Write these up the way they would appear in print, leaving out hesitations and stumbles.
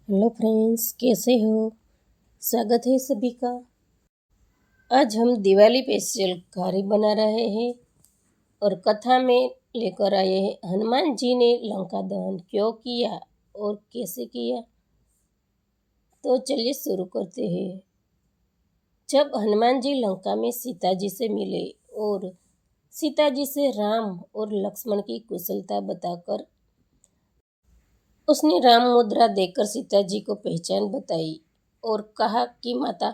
Hello friends, कैसे हो। स्वागत है सभी का। आज हम दिवाली स्पेशल घारी बना रहे हैं और कथा में लेकर आए हैं हनुमान जी ने लंका दहन क्यों किया और कैसे किया। तो चलिए शुरू करते हैं। जब हनुमान जी लंका में सीता जी से मिले और सीता जी से राम और लक्ष्मण की कुशलता बताकर उसने राम मुद्रा देकर सीता जी को पहचान बताई और कहा कि माता,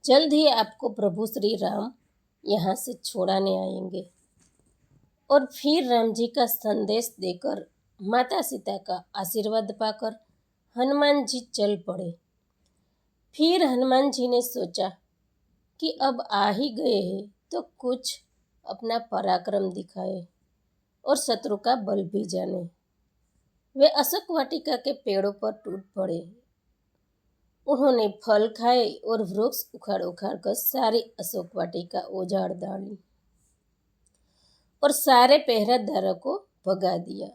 जल्द ही आपको प्रभु श्री राम यहाँ से छोड़ाने आएंगे। और फिर राम जी का संदेश देकर माता सीता का आशीर्वाद पाकर हनुमान जी चल पड़े। फिर हनुमान जी ने सोचा कि अब आ ही गए हैं तो कुछ अपना पराक्रम दिखाए और शत्रु का बल भी जाने। वे अशोक वाटिका के पेड़ों पर टूट पड़े। उन्होंने फल खाए और वृक्ष उखाड़ उखाड़ कर सारी अशोक वाटिका उजाड़ डाली और सारे पहरेदारों को भगा दिया।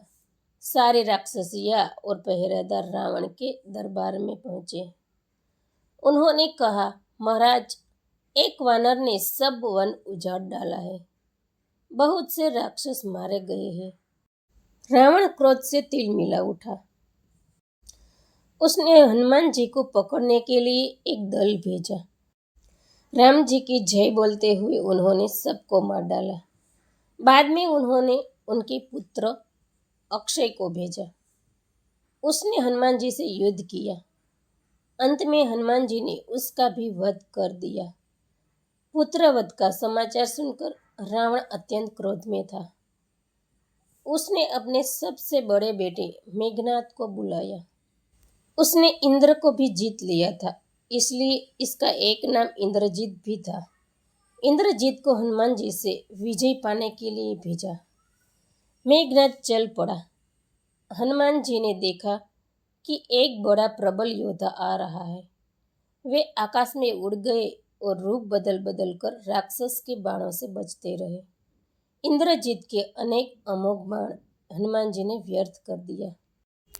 सारे राक्षसिया और पहरेदार रावण के दरबार में पहुंचे। उन्होंने कहा, महाराज, एक वानर ने सब वन उजाड़ डाला है, बहुत से राक्षस मारे गए हैं। रावण क्रोध से तिलमिला उठा। उसने हनुमान जी को पकड़ने के लिए एक दल भेजा। राम जी की जय बोलते हुए उन्होंने सबको मार डाला। बाद में उन्होंने उनके पुत्र अक्षय को भेजा। उसने हनुमान जी से युद्ध किया। अंत में हनुमान जी ने उसका भी वध कर दिया। पुत्र वध का समाचार सुनकर रावण अत्यंत क्रोध में था। उसने अपने सबसे बड़े बेटे मेघनाद को बुलाया। उसने इंद्र को भी जीत लिया था, इसलिए इसका एक नाम इंद्रजीत भी था। इंद्रजीत को हनुमान जी से विजय पाने के लिए भेजा। मेघनाद चल पड़ा। हनुमान जी ने देखा कि एक बड़ा प्रबल योद्धा आ रहा है। वे आकाश में उड़ गए और रूप बदल बदल कर राक्षस के बाणों से बचते रहे। इंद्रजीत के अनेक अमोघ बाण हनुमान जी ने व्यर्थ कर दिया।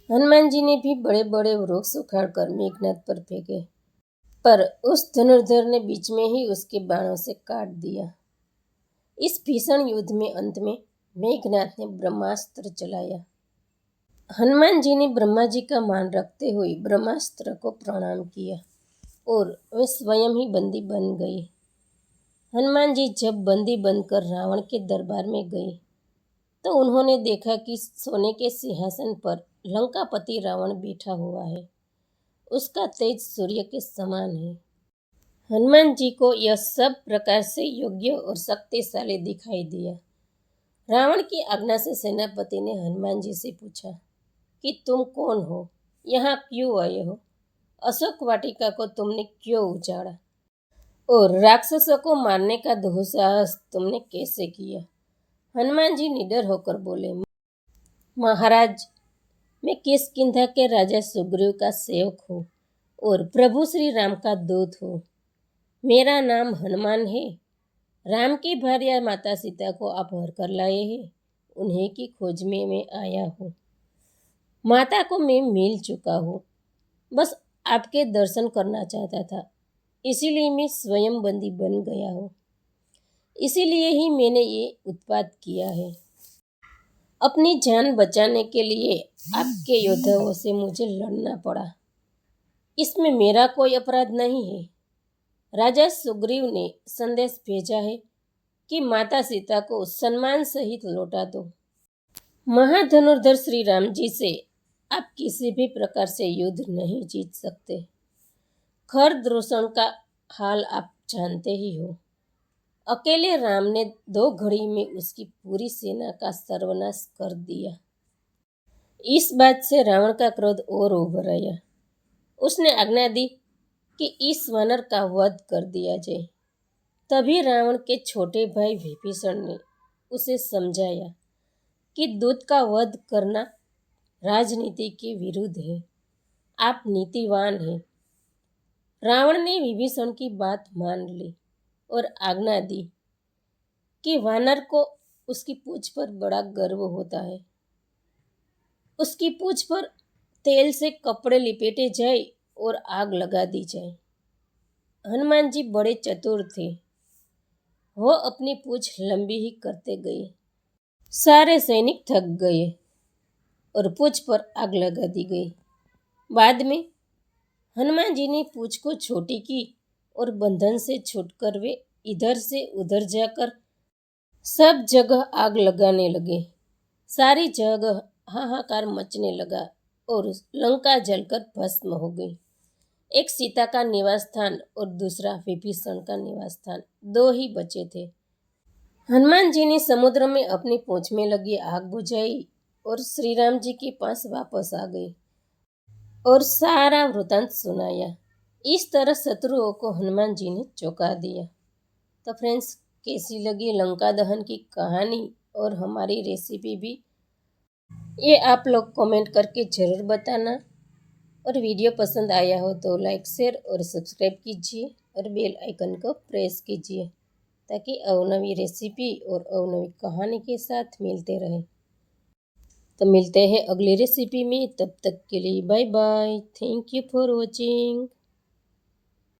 हनुमान जी ने भी बड़े बड़े वृक्ष उखाड़कर मेघनाद पर फेंके, पर उस धनुर्धर ने बीच में ही उसके बाणों से काट दिया। इस भीषण युद्ध में अंत में मेघनाद ने ब्रह्मास्त्र चलाया। हनुमान जी ने ब्रह्मा जी का मान रखते हुए ब्रह्मास्त्र को प्रणाम किया और वे स्वयं ही बंदी बन गए। हनुमान जी जब बंदी बनकर रावण के दरबार में गए तो उन्होंने देखा कि सोने के सिंहासन पर लंकापति रावण बैठा हुआ है। उसका तेज सूर्य के समान है। हनुमान जी को यह सब प्रकार से योग्य और शक्तिशाली दिखाई दिया। रावण की आज्ञा से सेनापति ने हनुमान जी से पूछा कि तुम कौन हो, यहाँ क्यों आए हो, अशोक वाटिका को तुमने क्यों उजाड़ा और राक्षसों को मारने का दुस्साहस तुमने कैसे किया। हनुमान जी निडर होकर बोले, महाराज, मैं किष्किंधा के राजा सुग्रीव का सेवक हूँ और प्रभु श्री राम का दूत हूँ। मेरा नाम हनुमान है। राम की भार्या माता सीता को आप हर कर लाए हैं। उन्हीं की खोज में मैं आया हूँ। माता को मैं मिल चुका हूँ, बस आपके दर्शन करना चाहता था, इसीलिए मैं स्वयं बंदी बन गया हूँ। इसीलिए ही मैंने ये उत्पात किया है। अपनी जान बचाने के लिए आपके योद्धाओं से मुझे लड़ना पड़ा। इसमें मेरा कोई अपराध नहीं है। राजा सुग्रीव ने संदेश भेजा है कि माता सीता को सम्मान सहित लौटा दो। महाधनुर्धर श्री राम जी से आप किसी भी प्रकार से युद्ध नहीं जीत सकते। खरदूषण का हाल आप जानते ही हो। अकेले राम ने 2 घड़ी में उसकी पूरी सेना का सर्वनाश कर दिया। इस बात से रावण का क्रोध और उभर आया। उसने आज्ञा दी कि इस वानर का वध कर दिया जाए। तभी रावण के छोटे भाई विभीषण ने उसे समझाया कि दूत का वध करना राजनीति के विरुद्ध है। आप नीतिवान हैं। रावण ने विभीषण की बात मान ली और आज्ञा दी कि वानर को उसकी पूंछ पर बड़ा गर्व होता है। उसकी पूंछ पर तेल से कपड़े लिपेटे जाए और आग लगा दी जाए। हनुमान जी बड़े चतुर थे। वो अपनी पूंछ लंबी ही करते गए। सारे सैनिक थक गए और पूंछ पर आग लगा दी गई। बाद में हनुमान जी ने पूंछ को छोटी की और बंधन से छूटकर वे इधर से उधर जाकर सब जगह आग लगाने लगे। सारी जगह हाहाकार मचने लगा और लंका जलकर भस्म हो गई। एक सीता का निवास स्थान और दूसरा विभीषण का निवास स्थान, दो ही बचे थे। हनुमान जी ने समुद्र में अपनी पूंछ में लगी आग बुझाई और श्री राम जी के पास वापस आ गए और सारा वृतांत सुनाया। इस तरह शत्रुओं को हनुमान जी ने चौंका दिया। तो फ्रेंड्स, कैसी लगी लंका दहन की कहानी और हमारी रेसिपी भी, ये आप लोग कमेंट करके ज़रूर बताना। और वीडियो पसंद आया हो तो लाइक, शेयर और सब्सक्राइब कीजिए और बेल आइकन को प्रेस कीजिए ताकि अवनवी रेसिपी और अवनवी कहानी के साथ मिलते रहें। तो मिलते हैं अगली रेसिपी में, तब तक के लिए bye bye. Thank you for watching.